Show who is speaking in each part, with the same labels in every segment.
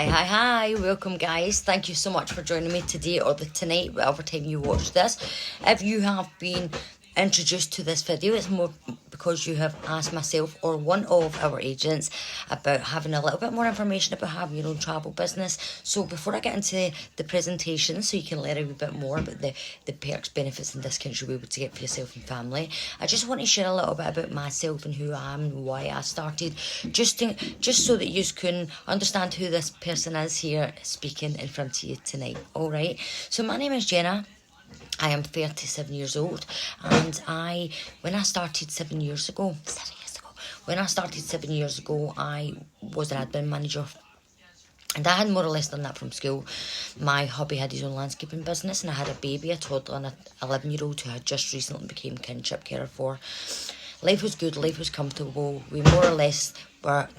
Speaker 1: Hi, welcome guys. Thank you so much for joining me today or tonight, whatever time you watch this. If you have been introduced to this video, it's more because you have asked myself or one of our agents about having a little bit more information about having your own travel business. So before I get into the presentation, so you can learn a wee bit more about the perks, benefits and discounts you'll be able to get for yourself and family, I just want to share a little bit about myself and who I am and why I started, just so that you can understand who this person is here speaking in front of you tonight. All right, so my name is Jenna. I am 37 years old, and when I started 7 years ago, I was an admin manager, and I had more or less done that from school. My hubby had his own landscaping business, and I had a baby, a toddler, and an 11-year-old who had just recently became kinship carer for. Life was good, life was comfortable. We more or less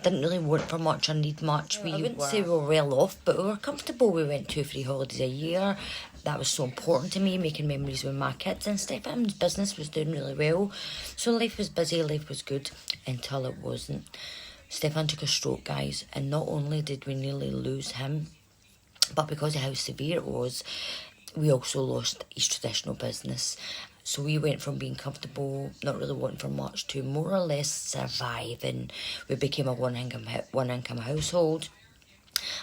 Speaker 1: didn't really work for much or need much. I wouldn't say we were well off, but we were comfortable. We went 2-3 holidays a year. That was so important to me, making memories with my kids and Stefan's business was doing really well. So life was busy, life was good, until it wasn't. Stefan took a stroke, guys, and not only did we nearly lose him, but because of how severe it was, we also lost his traditional business. So we went from being comfortable, not really wanting for much, to more or less surviving. We became a one income household.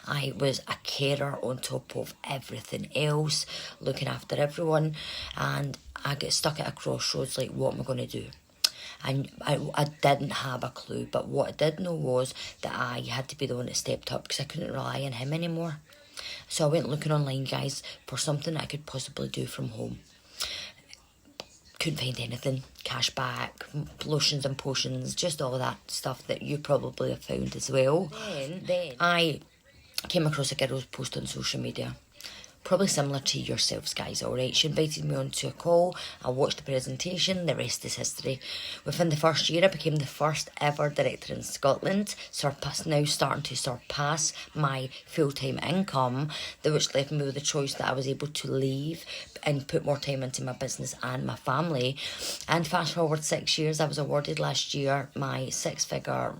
Speaker 1: I was a carer on top of everything else, looking after everyone, and I get stuck at a crossroads, like, what am I going to do? And I didn't have a clue, but what I did know was that I had to be the one that stepped up, because I couldn't rely on him anymore. So I went looking online, guys, for something I could possibly do from home. Couldn't find anything. Cash back, lotions and potions, just all that stuff that you probably have found as well. Then I came across a girl's post on social media, probably similar to yourselves, guys, alright? She invited me onto a call. I watched the presentation. The rest is history. Within the first year, I became the first ever director in Scotland, now starting to surpass my full-time income, which left me with the choice that I was able to leave and put more time into my business and my family. And fast forward 6 years, I was awarded last year my six-figure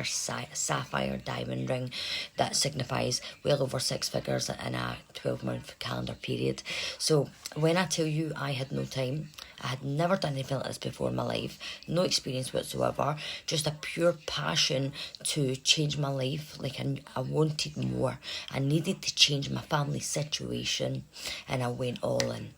Speaker 1: sapphire diamond ring that signifies well over 6 figures in a 12-month calendar period. So when I tell you I had no time, I had never done anything like this before in my life, no experience whatsoever, just a pure passion to change my life. Like, I wanted more. I needed to change my family situation, and I went all in.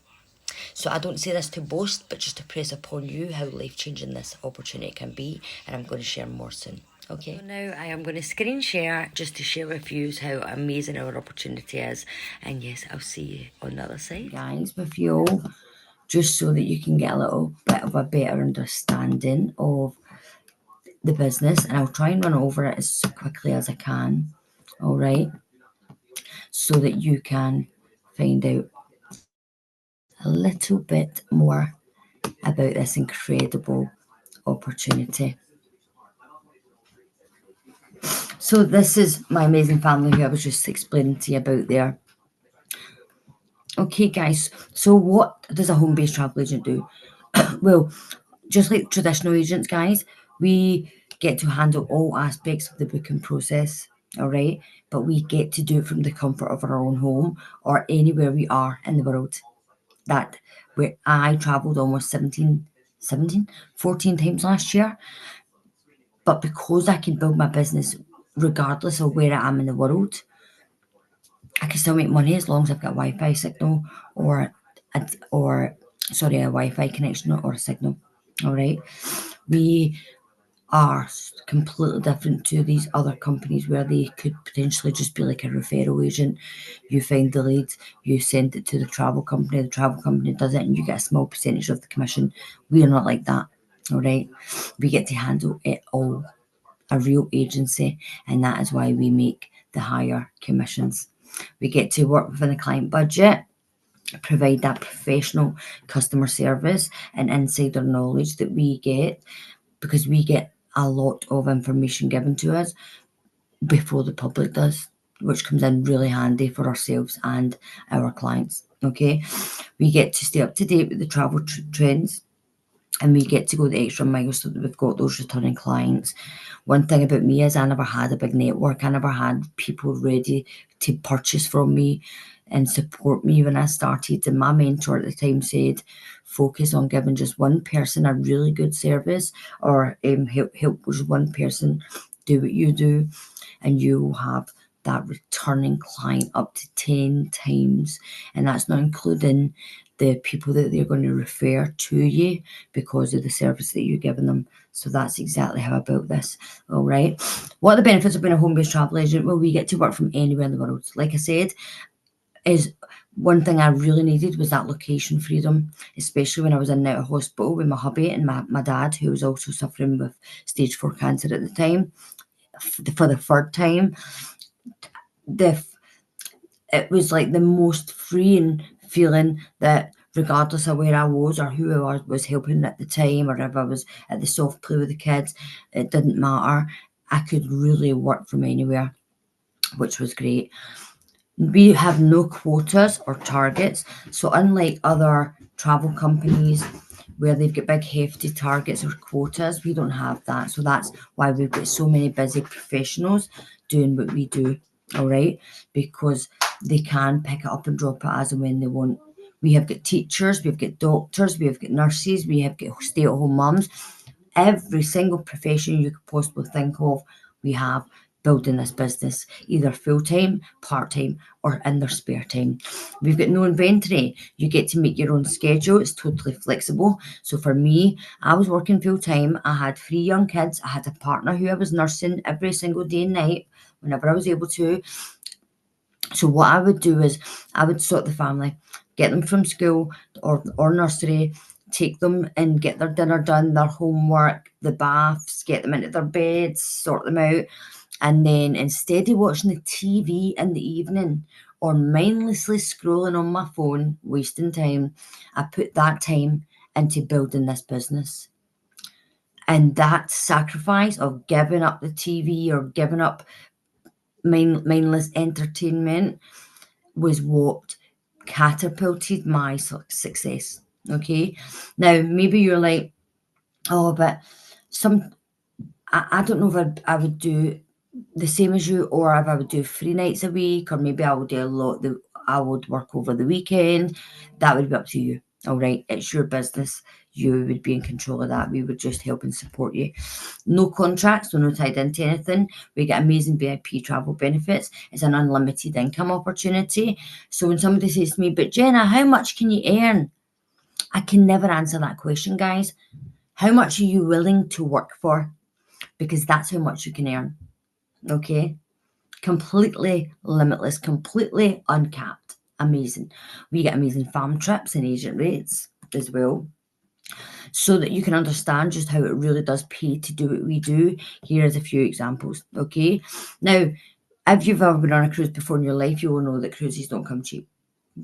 Speaker 1: So I don't say this to boast, but just to press upon you how life-changing this opportunity can be, and I'm going to share more soon. Okay, so now I am going to screen share just to share with you how amazing our opportunity is. And yes, I'll see you on the other side, guys, with you all, just so that you can get a little bit of a better understanding of the business. And I'll try and run over it as quickly as I can, all right, so that you can find out a little bit more about this incredible opportunity. So this is my amazing family who I was just explaining to you about there. Okay, guys, so what does a home-based travel agent do? Well, just like traditional agents, guys, we get to handle all aspects of the booking process, all right? But we get to do it from the comfort of our own home or anywhere we are in the world. That where I travelled almost 14 times last year. But because I can build my business regardless of where I am in the world, I can still make money as long as I've got a Wi-Fi signal or a Wi-Fi connection or a signal. All right. We are completely different to these other companies where they could potentially just be like a referral agent. You find the leads, you send it to the travel company does it, and you get a small percentage of the commission. We are not like that. All right. We get to handle it all. A real agency, and that is why we make the higher commissions. We get to work within a client budget, provide that professional customer service and insider knowledge that we get, because we get a lot of information given to us before the public does, which comes in really handy for ourselves and our clients. Okay, we get to stay up to date with the travel trends. and we get to go the extra mile so that we've got those returning clients. One thing about me is I never had a big network. I never had people ready to purchase from me and support me when I started. And my mentor at the time said, focus on giving just one person a really good service, or help just one person do what you do, and you will have that returning client up to 10 times. And that's not including the people that they're going to refer to you because of the service that you're giving them. So that's exactly how I built this. All right. What are the benefits of being a home-based travel agent? Well, we get to work from anywhere in the world. Like I said, is one thing I really needed was that location freedom, especially when I was in and out of hospital with my hubby and my dad, who was also suffering with stage 4 cancer at the time, for the third time. It was like the most freeing feeling that regardless of where I was or who I was helping at the time, or if I was at the soft play with the kids, it didn't matter. I could really work from anywhere, which was great. We have no quotas or targets. So unlike other travel companies where they've got big hefty targets or quotas, we don't have that. So that's why we've got so many busy professionals doing what we do, all right? Because they can pick it up and drop it as and when they want. We have got teachers, we've got doctors, we've got nurses, we have got stay-at-home mums. Every single profession you could possibly think of, we have building this business, either full-time, part-time, or in their spare time. We've got no inventory. You get to make your own schedule. It's totally flexible. So for me, I was working full-time. I had 3 young kids. I had a partner who I was nursing every single day and night whenever I was able to. So what I would do is I would sort the family, get them from school or nursery, take them and get their dinner done, their homework, the baths, get them into their beds, sort them out. And then instead of watching the TV in the evening or mindlessly scrolling on my phone, wasting time, I put that time into building this business. And that sacrifice of giving up the TV or giving up mindless entertainment was what catapulted my success. Okay. Now, maybe you're like, oh, but I don't know if I would do the same as you, or if I would do 3 nights a week, or maybe I would do a lot that I would work over the weekend. That would be up to you. All right. It's your business. You would be in control of that. We would just help and support you. No contracts, so no tied into anything. We get amazing VIP travel benefits. It's an unlimited income opportunity. So when somebody says to me, but Jenna, how much can you earn? I can never answer that question, guys. How much are you willing to work for? Because that's how much you can earn. Okay? Completely limitless, completely uncapped. Amazing. We get amazing farm trips and agent rates as well, so that you can understand just how it really does pay to do what we do. Here's a few examples. Okay. Now, if you've ever been on a cruise before in your life, you will know that cruises don't come cheap.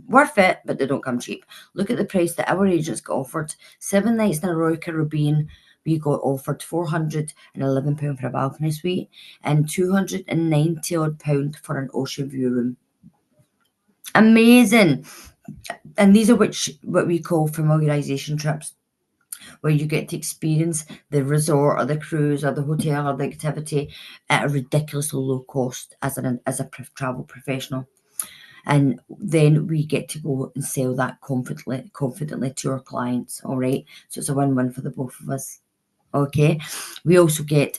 Speaker 1: Worth it, but they don't come cheap. Look at the price that our agents got offered. 7 nights in a Royal Caribbean, we got offered £411 for a balcony suite and £290 for an ocean view room. Amazing. And these are what we call familiarization trips, where you get to experience the resort or the cruise or the hotel or the activity at a ridiculously low cost as a travel professional. And then we get to go and sell that confidently to our clients. All right. So it's a win-win for the both of us. Okay. We also get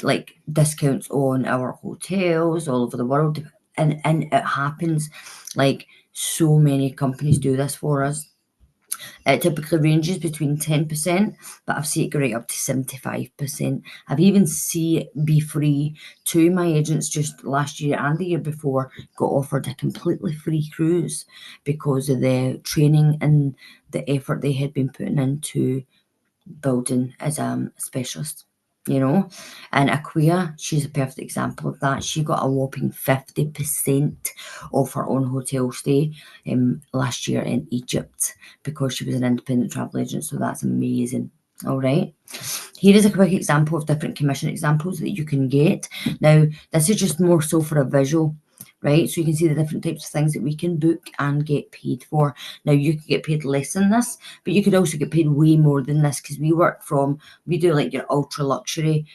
Speaker 1: like discounts on our hotels all over the world. And it happens like so many companies do this for us. It typically ranges between 10%, but I've seen it go right up to 75%. I've even seen it be free. 2 of my agents just last year and the year before got offered a completely free cruise because of the training and the effort they had been putting into building as a specialist. And Aquia, she's a perfect example of that. She got a whopping 50% off her own hotel stay last year in Egypt because she was an independent travel agent. So that's amazing. All right. Here is a quick example of different commission examples that you can get. Now, this is just more so for a visual, right? So you can see the different types of things that we can book and get paid for. Now, you could get paid less than this, but you could also get paid way more than this, because we do like your ultra luxury,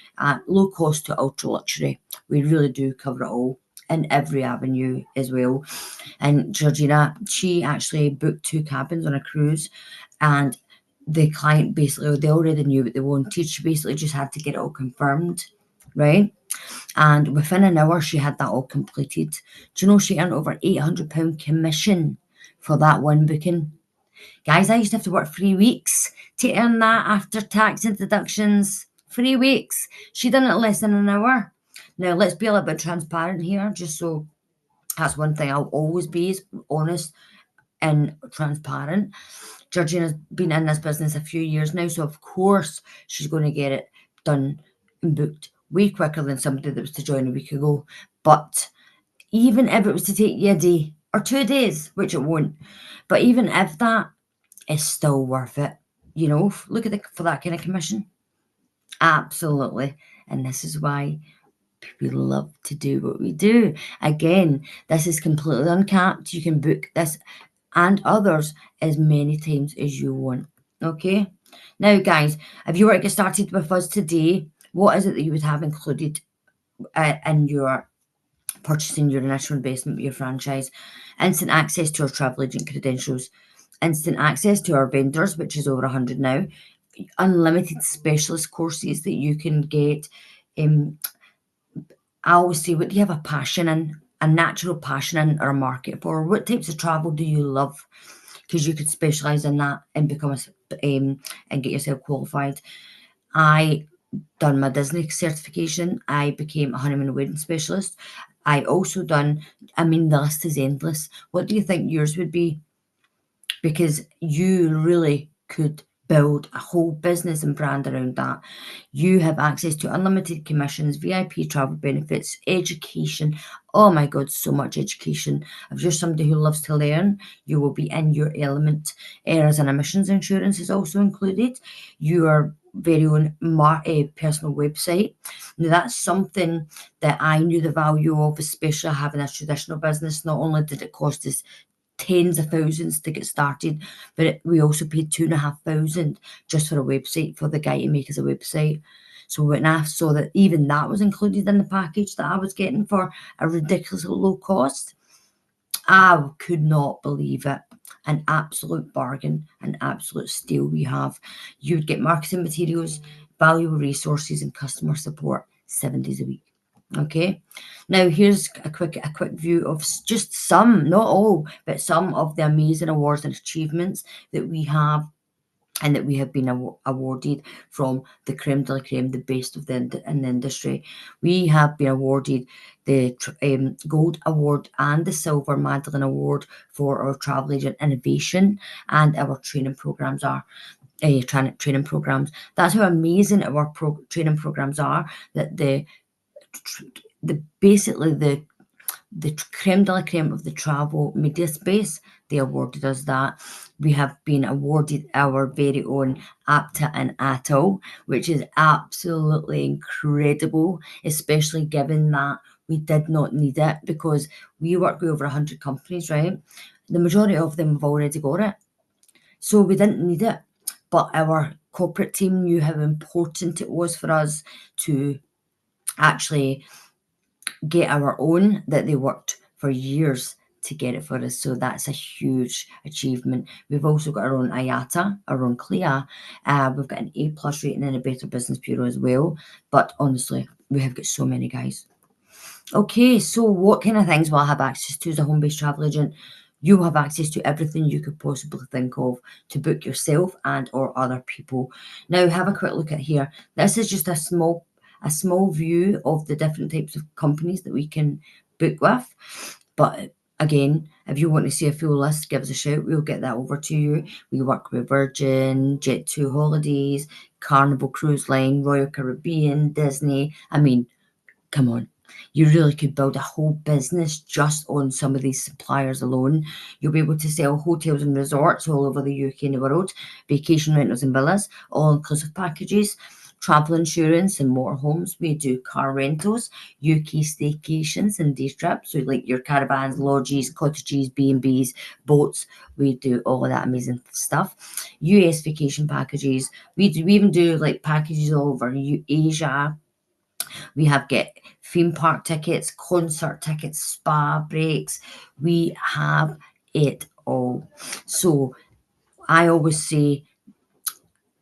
Speaker 1: low cost to ultra luxury. We really do cover it all in every avenue as well. And Georgina, she actually booked 2 cabins on a cruise, and the client basically, they already knew what they wanted. She basically just had to get it all confirmed, right? And within an hour, she had that all completed. Do you know she earned over £800 commission for that one booking? Guys, I used to have to work 3 weeks to earn that after tax and deductions. 3 weeks. She done it in less than an hour. Now, let's be a little bit transparent here, just so that's one thing I'll always be, is honest and transparent. Georgina's been in this business a few years now, so of course she's going to get it done and booked way quicker than somebody that was to join a week ago. But even if it was to take you a day or 2 days, which it won't, but even if that is still worth it, you know, look at for that kind of commission. Absolutely. And this is why we love to do what we do. Again, this is completely uncapped. You can book this and others as many times as you want. Okay. Now, guys, if you were to get started with us today, what is it that you would have included in your purchasing your initial investment with your franchise? Instant access to our travel agent credentials, instant access to our vendors, which is over 100 now, unlimited specialist courses that you can get. I always say, what do you have a passion in, a natural passion in, or a market for? What types of travel do you love? Because you could specialise in that and become and get yourself qualified. I done my Disney certification. I became a honeymoon and wedding specialist. I also done, I mean, the list is endless. What do you think yours would be? Because you really could build a whole business and brand around that. You have access to unlimited commissions, VIP travel benefits, education. Oh my God, so much education. If you're somebody who loves to learn, you will be in your element. Errors and emissions insurance is also included. Your very own personal website. Now, that's something that I knew the value of, especially having a traditional business. Not only did it cost us tens of thousands to get started, but we also paid £2,500 just for a website, for the guy to make us a website. So when I saw that even that was included in the package that I was getting for a ridiculously low cost, I could not believe it. An absolute bargain, an absolute steal we have. You would get marketing materials, valuable resources, and customer support 7 days a week. Okay, now here's a quick view of just some, not all, but some of the amazing awards and achievements that we have and that we have been awarded from the creme de la creme, the best of in the industry. We have been awarded the Gold Award and the Silver Magdalene Award for our travel agent innovation, and our training programs are training programs. That's how amazing our training programs are, that basically the creme de la creme of the travel media space, they awarded us that. We have been awarded our very own APTA and ATO, which is absolutely incredible, especially given that we did not need it, because we work with over 100 companies, right? The majority of them have already got it. So we didn't need it. But our corporate team knew how important it was for us to actually get our own, that they worked for years to get it for us. So that's a huge achievement. We've also got our own IATA, our own CLIA. We've got an A+ rating in a Better Business Bureau as well. But honestly, we have got so many, guys. Okay, so what kind of things will I have access to as a home-based travel agent? You will have access to everything you could possibly think of to book yourself and or other people. Now, have a quick look at here. This is just a small view of the different types of companies that we can book with. But again, if you want to see a full list, give us a shout. We'll get that over to you. We work with Virgin, Jet2 Holidays, Carnival Cruise Line, Royal Caribbean, Disney. I mean, come on. You really could build a whole business just on some of these suppliers alone. You'll be able to sell hotels and resorts all over the UK and the world, vacation rentals and villas, all-inclusive packages, travel insurance and motorhomes. We do car rentals, UK staycations and day trips, so like your caravans, lodges, cottages, B&Bs, boats. We do all of that amazing stuff. US vacation packages. We even do like packages all over Asia. We have get theme park tickets, concert tickets, spa breaks. We have it all. So I always say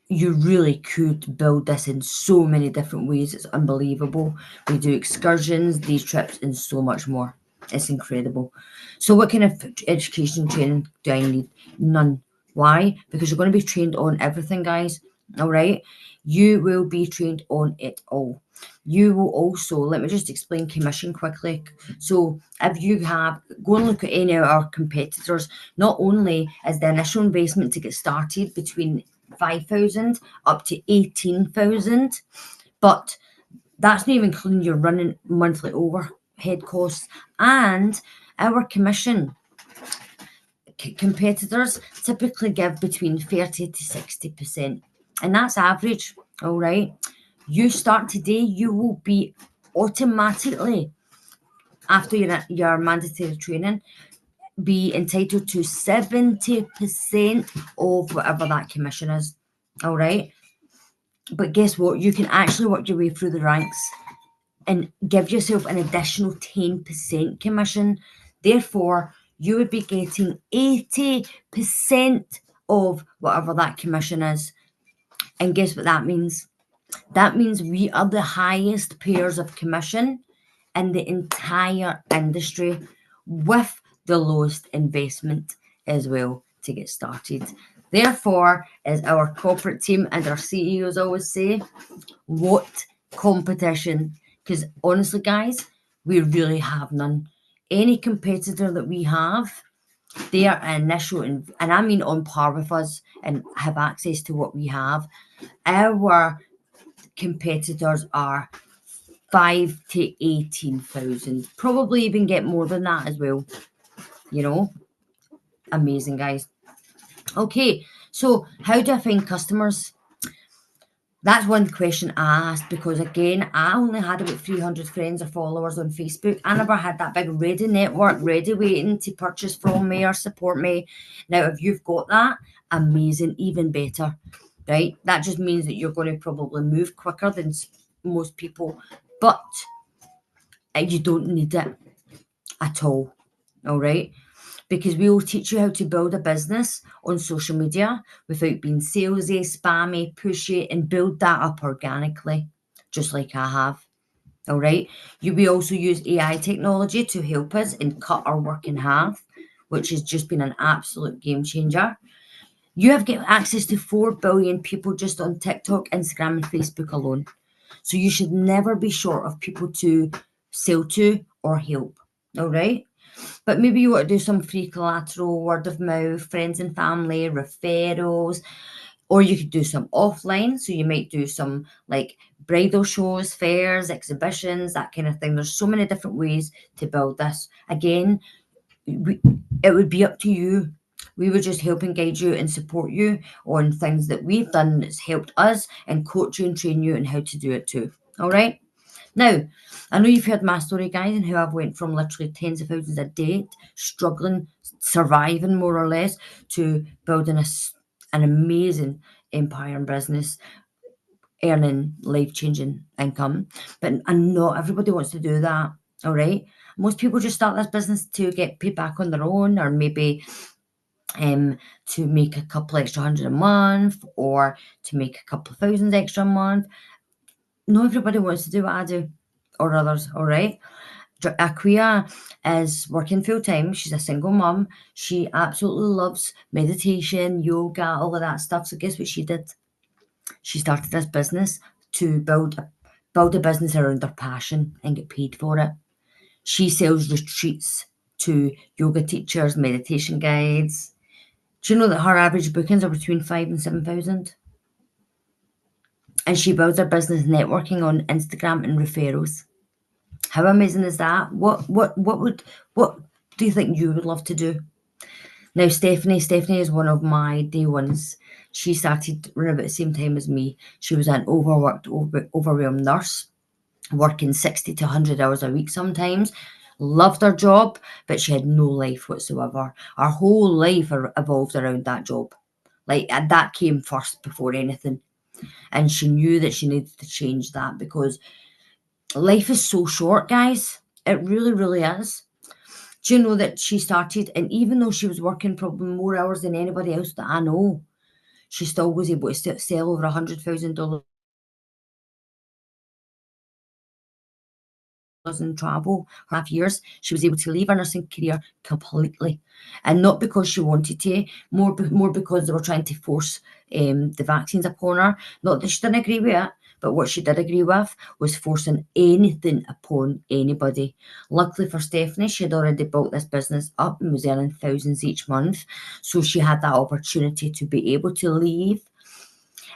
Speaker 1: you really could build this in so many different ways. It's unbelievable. We do excursions, these trips, and so much more. It's incredible. So what kind of education training do I need? None. Why? Because you're going to be trained on everything, guys. All right. You will be trained on it all. You will also, let me just explain commission quickly. So if you have, go and look at any of our competitors. Not only is the initial investment to get started between 5,000 up to 18,000, but that's not even including your running monthly overhead costs and our commission. Competitors typically give between 30 to 60%, and that's average. All right, you start today, you will be automatically, after your mandatory training, be entitled to 70% of whatever that commission is. All right. But guess what? You can actually work your way through the ranks and give yourself an additional 10% commission. Therefore, you would be getting 80% of whatever that commission is. And guess what that means? That means we are the highest payers of commission in the entire industry with the lowest investment as well to get started. Therefore, as our corporate team and our CEOs always say, what competition? Because honestly, guys, we really have none. Any competitor that we have, they are initial, and I mean on par with us and have access to what we have. Our competitors are 5 to 18,000, probably even get more than that as well. You know, amazing, guys. Okay, so how do I find customers? That's one question I asked because, again, I only had about 300 friends or followers on Facebook. I never had that big ready network, ready waiting to purchase from me or support me. Now, if you've got that, amazing, even better, right? That just means that you're going to probably move quicker than most people, but you don't need it at all right? Because we will teach you how to build a business on social media without being salesy, spammy, pushy, and build that up organically, just like I have. All right. We also use AI technology to help us and cut our work in half, which has just been an absolute game changer. You have got access to 4 billion people just on TikTok, Instagram, and Facebook alone. So you should never be short of people to sell to or help. All right. But maybe you want to do some free collateral, word of mouth, friends and family, referrals, or you could do some offline. So you might do some like bridal shows, fairs, exhibitions, that kind of thing. There's so many different ways to build this. Again, it would be up to you. We would just help and guide you and support you on things that we've done that's helped us and coach you and train you on how to do it too. All right. Now, I know you've heard my story, guys, and how I've went from literally tens of thousands of debt, struggling, surviving more or less, to building an amazing empire and business, earning life-changing income. But not everybody wants to do that, all right? Most people just start this business to get paid back on their own, or maybe to make a couple extra hundred a month, or to make a couple of thousands extra a month. Not everybody wants to do what I do or others, all right? Aquia is working full time. She's a single mom. She absolutely loves meditation, yoga, all of that stuff. So guess what she did? She started this business to build a business around her passion and get paid for it. She sells retreats to yoga teachers, meditation guides. Do you know that her average bookings are between 5 and 7,000? And she builds her business networking on Instagram and referrals. How amazing is that? What do you think you would love to do? Now, Stephanie is one of my day ones. She started around about the same time as me. She was an overworked, overwhelmed nurse, working 60 to 100 hours a week sometimes. Loved her job, but she had no life whatsoever. Her whole life evolved around that job. Like, and that came first before anything. And she knew that she needed to change that because life is so short, guys. It really, really is. Do you know that she started, and even though she was working probably more hours than anybody else that I know, she still was able to sell over $100,000 in travel, 5 years. She was able to leave her nursing career completely, and not because she wanted to, more because they were trying to force the vaccines upon her. Not that she didn't agree with it, but what she did agree with was forcing anything upon anybody. Luckily for Stephanie, she had already built this business up and was earning thousands each month, so she had that opportunity to be able to leave.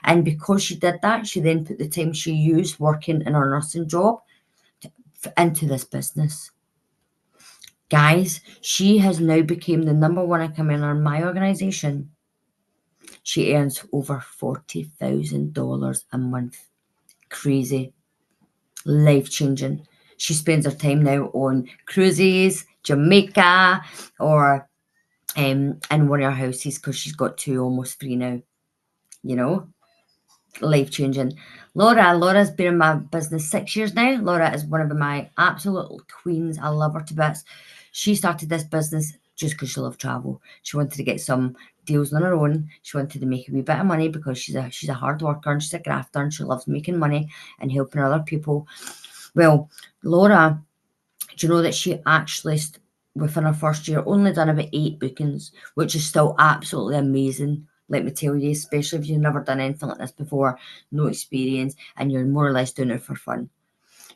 Speaker 1: And because she did that, she then put the time she used working in her nursing job into this business. Guys, she has now become the number one income earner in my organisation. She earns over $40,000 a month. Crazy. Life-changing. She spends her time now on cruises, Jamaica, or in one of her houses because she's got 2, almost 3 now. You know? Life-changing. Laura's been in my business 6 years now. Laura is one of my absolute queens. I love her to bits. She started this business just because she loved travel. She wanted to get some deals on her own. She wanted to make a wee bit of money because she's a hard worker and she's a grafter and she loves making money and helping other people. Well, Laura, do you know that she actually, within her first year, only done about 8 bookings, which is still absolutely amazing. Let me tell you, especially if you've never done anything like this before, no experience, and you're more or less doing it for fun.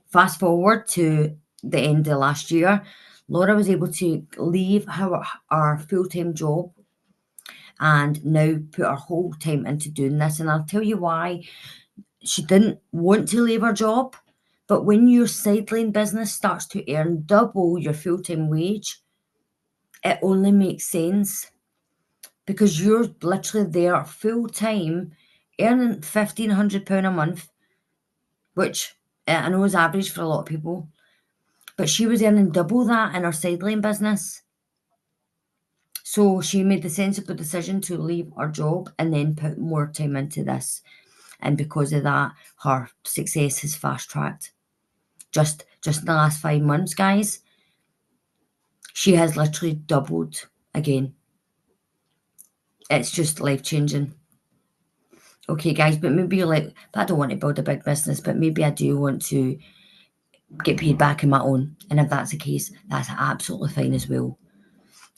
Speaker 1: Fast forward to the end of last year, Laura was able to leave our full-time job and now put her whole time into doing this. And I'll tell you why. She didn't want to leave her job, but when your sideline business starts to earn double your full-time wage, it only makes sense because you're literally there full-time earning £1,500 a month, which I know is average for a lot of people, but she was earning double that in her sideline business. So she made the sensible decision to leave her job and then put more time into this. And because of that, her success has fast-tracked. Just in the last 5 months, guys, she has literally doubled again. It's just life-changing. Okay, guys, but maybe you're like, but I don't want to build a big business, but maybe I do want to get paid back in my own. And if that's the case, that's absolutely fine as well.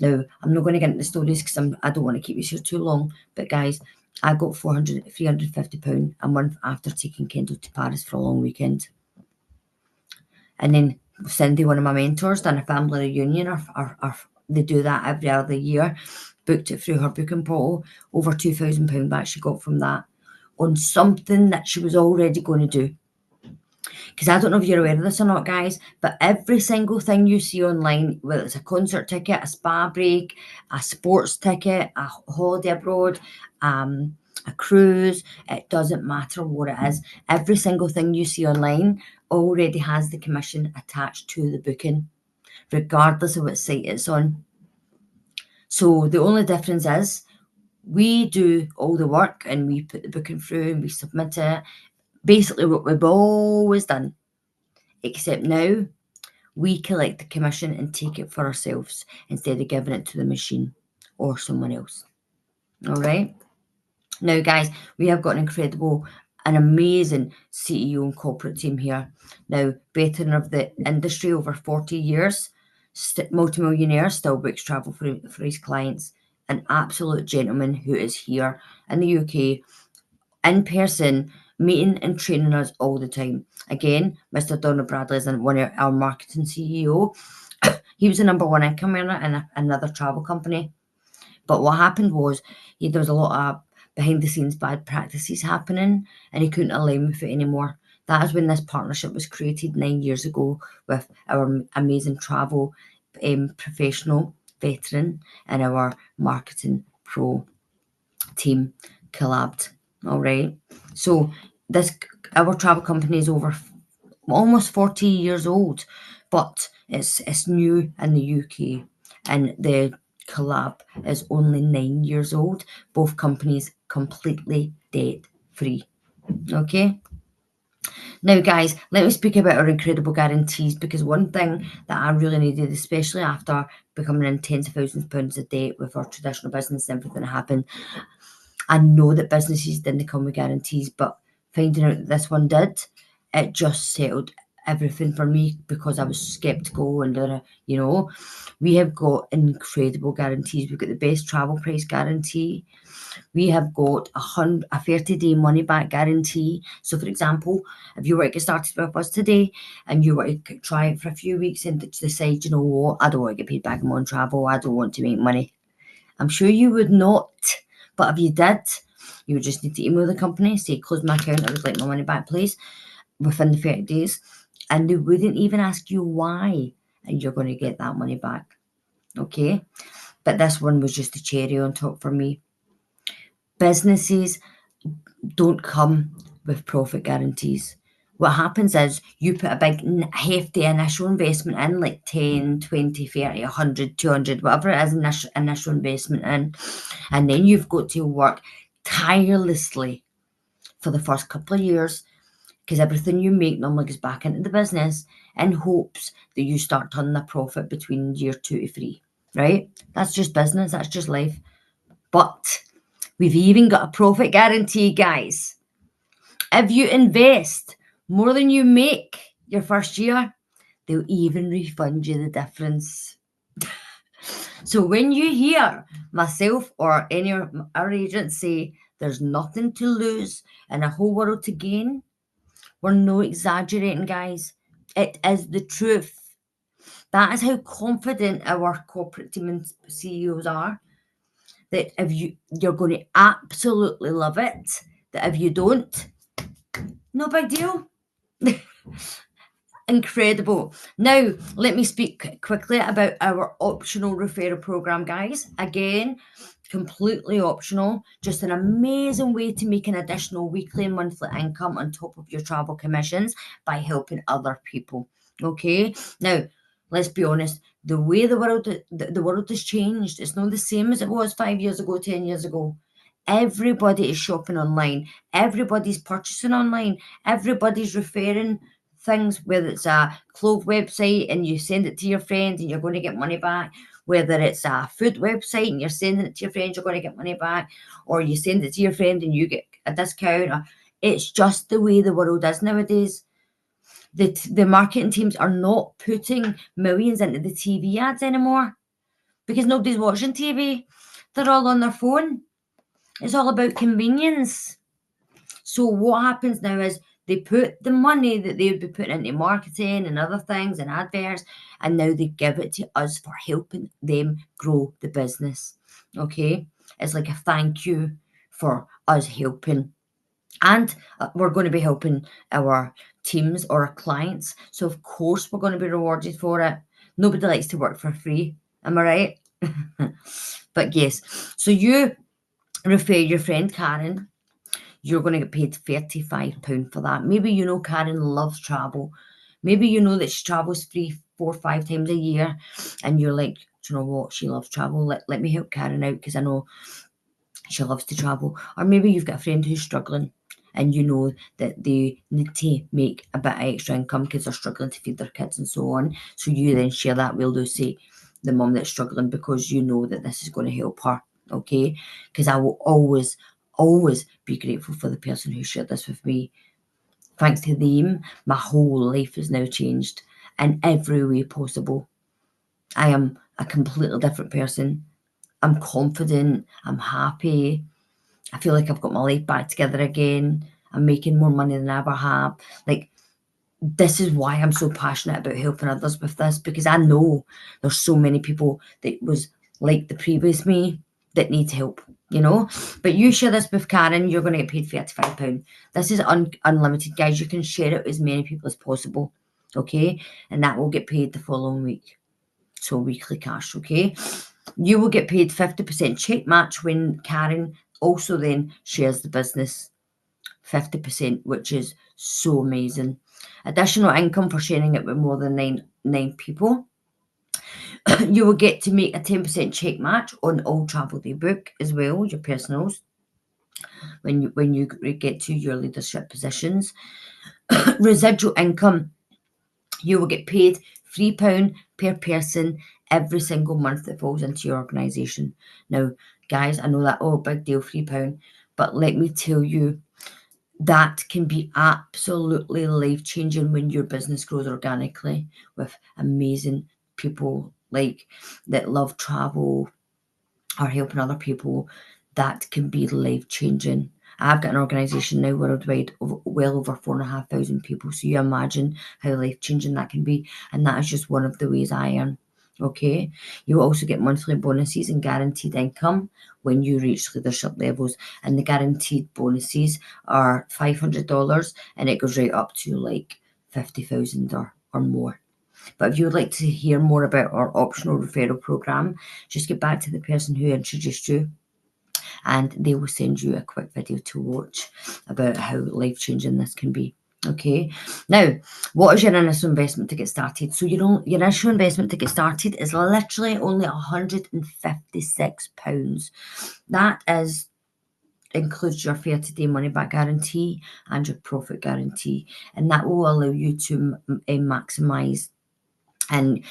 Speaker 1: Now, I'm not going to get into the stories because I don't want to keep you here too long. But guys, I got £350 a month after taking Kendall to Paris for a long weekend. And then Cindy, one of my mentors, done a family reunion, or they do that every other year, booked it through her booking portal, over £2,000 back she got from that on something that she was already going to do. Because I don't know if you're aware of this or not, guys, but every single thing you see online, whether it's a concert ticket, a spa break, a sports ticket, a holiday abroad, a cruise, it doesn't matter what it is. Every single thing you see online already has the commission attached to the booking, regardless of what site it's on. So the only difference is we do all the work and we put the booking through and we submit it. Basically what we've always done, except now we collect the commission and take it for ourselves instead of giving it to the machine or someone else. All right. Now, guys, we have got an amazing CEO and corporate team here. Now, veteran of the industry, over 40 years, multimillionaire, still books travel for his clients. An absolute gentleman who is here in the UK in person, meeting and training us all the time. Again, Mr. Donald Bradley is one of our marketing CEO. He was the number one income earner in another travel company. But what happened was there was a lot of behind the scenes bad practices happening and he couldn't align with it anymore. That is when this partnership was created 9 years ago with our amazing travel professional veteran and our marketing pro team collabed. All right. So this our travel company is over almost 40 years old, but it's new in the UK, and the collab is only 9 years old. Both companies completely debt free. Okay. Now, guys, let me speak about our incredible guarantees, because one thing that I really needed, especially after becoming in tens of thousands of pounds of debt with our traditional business and everything that happened, I know that businesses didn't come with guarantees, but finding out that this one did, it just settled everything for me, because I was skeptical and we have got incredible guarantees. We've got the best travel price guarantee. We have got a 30-day money back guarantee. So, for example, if you were to get started with us today and you were to try it for a few weeks and decide, you know what, I don't want to get paid back on travel, I don't want to make money, I'm sure you would not. But if you did, you would just need to email the company, say, close my account, I would like my money back, please, within the 30 days. And they wouldn't even ask you why, and you're going to get that money back. Okay? But this one was just a cherry on top for me. Businesses don't come with profit guarantees. What happens is you put a big hefty initial investment in, like 10, 20, 30, 100, 200, whatever it is, initial investment in, and then you've got to work tirelessly for the first couple of years, because everything you make normally goes back into the business in hopes that you start turning a profit between year 2 to 3, right? That's just business, that's just life. But we've even got a profit guarantee, guys. If you invest more than you make your first year, they'll even refund you the difference. So when you hear myself or any of our agents say there's nothing to lose and a whole world to gain, we're no exaggerating, guys. It is the truth. That is how confident our corporate team and CEOs are, that if you're going to absolutely love it, that if you don't, no big deal. Incredible. Now, let me speak quickly about our optional referral program, guys. Again, completely optional, just an amazing way to make an additional weekly and monthly income on top of your travel commissions by helping other people. Okay, now let's be honest, the way the world has changed. It's not the same as it was 5 years ago, 10 years ago. Everybody is shopping online, everybody's purchasing online, everybody's referring things, whether it's a clothes website and you send it to your friends and you're going to get money back, whether it's a food website and you're sending it to your friends, you're going to get money back, or you send it to your friend and you get a discount. It's just the way the world is nowadays. The marketing teams are not putting millions into the TV ads anymore, because nobody's watching TV. They're all on their phone. It's all about convenience. So what happens now is they put the money that they would be putting into marketing and other things and adverts, and now they give it to us for helping them grow the business. Okay? It's like a thank you for us helping. And we're going to be helping our teams or our clients. So, of course, we're going to be rewarded for it. Nobody likes to work for free. Am I right? But yes. So you refer your friend Karen, you're going to get paid £35 for that. Maybe you know Karen loves travel. Maybe you know that she travels 3, 4, 5 times a year, and you're like, do you know what? She loves travel. Let me help Karen out, because I know she loves to travel. Or maybe you've got a friend who's struggling, and you know that they need to make a bit of extra income because they're struggling to feed their kids and so on. So you then share that with Lucy, the mum that's struggling, because you know that this is going to help her. Okay? Because I will always be grateful for the person who shared this with me. Thanks to them, my whole life has now changed in every way possible. I am a completely different person. I'm confident. I'm happy. I feel like I've got my life back together again. I'm making more money than I ever have. Like, this is why I'm so passionate about helping others with this, because I know there's so many people that was like the previous me that needs help, But you share this with Karen, you're going to get paid £35. This is unlimited, guys. You can share it with as many people as possible, okay? And that will get paid the following week. So weekly cash, okay? You will get paid 50% check match when Karen also then shares the business 50%, which is so amazing. Additional income for sharing it with more than nine people. You will get to make a 10% check match on all travel they book as well, your personals, when you get to your leadership positions. Residual income, you will get paid £3 per person every single month that falls into your organisation. Now, guys, I know that, oh, big deal, £3, but let me tell you, that can be absolutely life-changing when your business grows organically with amazing people like that love travel or helping other people. That can be life-changing. I've got an organisation now worldwide of well over 4,500 people. So you imagine how life-changing that can be. And that is just one of the ways I earn. Okay. You also get monthly bonuses and guaranteed income when you reach leadership levels. And the guaranteed bonuses are $500 and it goes right up to like 50,000 or more. But if you would like to hear more about our optional referral program, just get back to the person who introduced you and they will send you a quick video to watch about how life-changing this can be. Okay, now what is your initial investment to get started? So your initial investment to get started is literally only £156. That is includes your fair today money back guarantee and your profit guarantee, and that will allow you to maximize and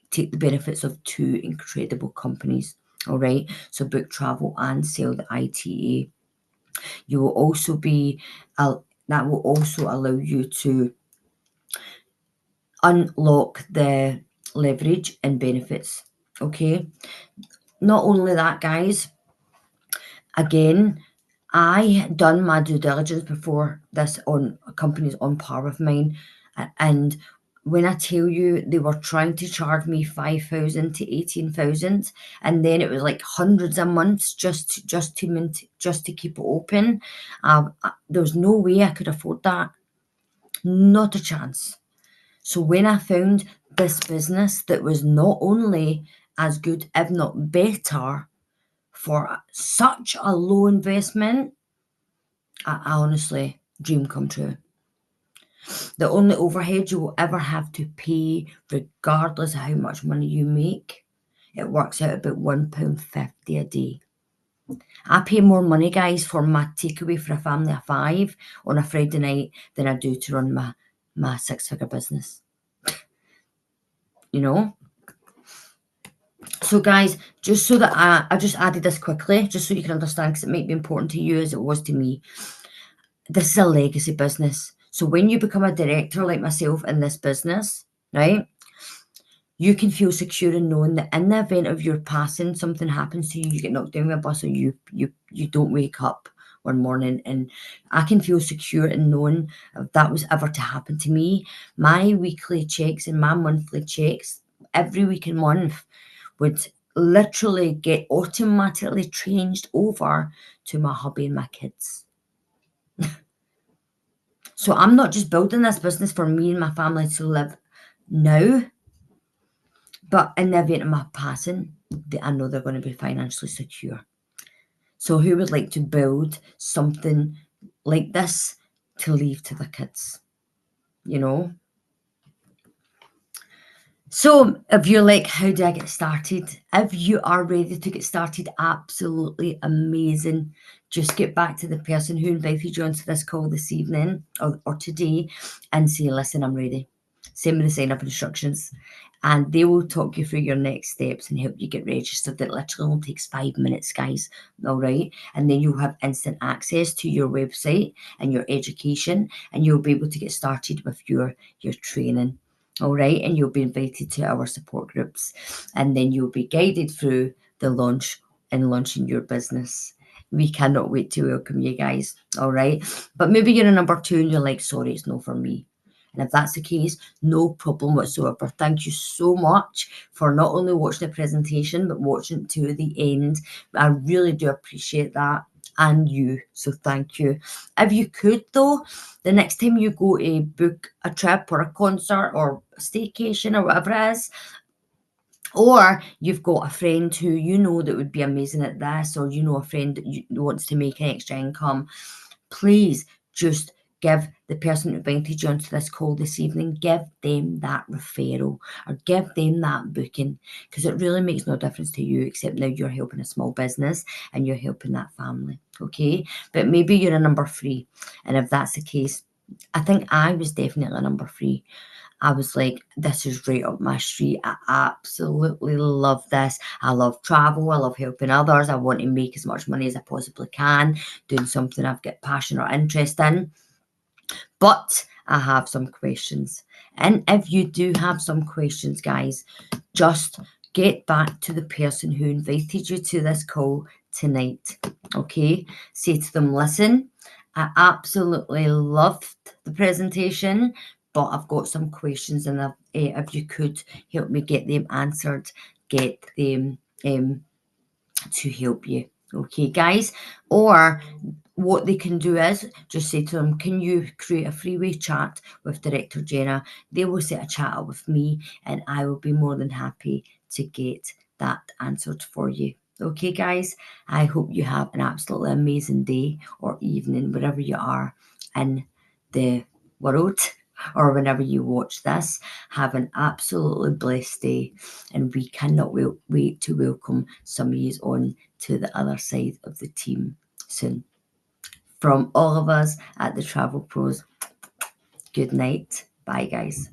Speaker 1: take the benefits of two incredible companies. All right, so book travel and sell the ITA. You will also be that will also allow you to unlock the leverage and benefits. Okay, not only that, guys, again, I done my due diligence before this on companies on par with mine, and when I tell you they were trying to charge me 5,000 to 18,000, and then it was like hundreds of months just to keep it open. There was no way I could afford that, not a chance. So when I found this business that was not only as good, if not better, for such a low investment, I honestly, dream come true. The only overhead you will ever have to pay, regardless of how much money you make, it works out about £1.50 a day. I pay more money, guys, for my takeaway for a family of 5 on a Friday night than I do to run my 6-figure business. You know? So, guys, just so that I just added this quickly, just so you can understand, because it might be important to you as it was to me. This is a legacy business. So when you become a director like myself in this business, right, you can feel secure in knowing that in the event of your passing, something happens to you, you get knocked down with a bus, or you don't wake up one morning, and I can feel secure in knowing if that was ever to happen to me, my weekly checks and my monthly checks every week and month would literally get automatically changed over to my hubby and my kids. So I'm not just building this business for me and my family to live now, but in the event of my passing, I know they're going to be financially secure. So who would like to build something like this to leave to the kids, you know? So if you're like, how do I get started? If you are ready to get started, absolutely amazing. Just get back to the person who invited you onto this call this evening or today and say, listen, I'm ready. Send me the sign-up instructions and they will talk you through your next steps and help you get registered. It literally only takes 5 minutes, guys. All right. And then you'll have instant access to your website and your education, and you'll be able to get started with your training. All right, and you'll be invited to our support groups, and then you'll be guided through the launch and launching your business. We cannot wait to welcome you guys. All right, but maybe you're a number 2 and you're like, sorry, it's no for me. And if that's the case, no problem whatsoever. Thank you so much for not only watching the presentation, but watching to the end. I really do appreciate that. And you, so thank you. If you could though, the next time you go to book a trip or a concert or a staycation or whatever it is, Or you've got a friend who you know that would be amazing at this, or you know a friend that wants to make an extra income. Please just give the person who invited you onto this call this evening, give them that referral or give them that booking, because it really makes no difference to you, except now you're helping a small business and you're helping that family. Okay, but maybe you're a number 3, and if that's the case, I think I was definitely a number 3. I was like, this is right up my street. I absolutely love this. I love travel. I love helping others. I want to make as much money as I possibly can, doing something I've got passion or interest in. But I have some questions. And if you do have some questions, guys, just get back to the person who invited you to this call tonight. Okay? Say to them, listen, I absolutely loved the presentation, but I've got some questions, and if you could help me get them answered, get them to help you. Okay, guys? Or what they can do is just say to them, can you create a freeway chat with Director Jenna? They will set a chat up with me, and I will be more than happy to get that answered for you. Okay, guys, I hope you have an absolutely amazing day or evening, wherever you are in the world or whenever you watch this. Have an absolutely blessed day, and we cannot wait to welcome some of you on to the other side of the team soon. From all of us at the Travel Pros, good night. Bye, guys.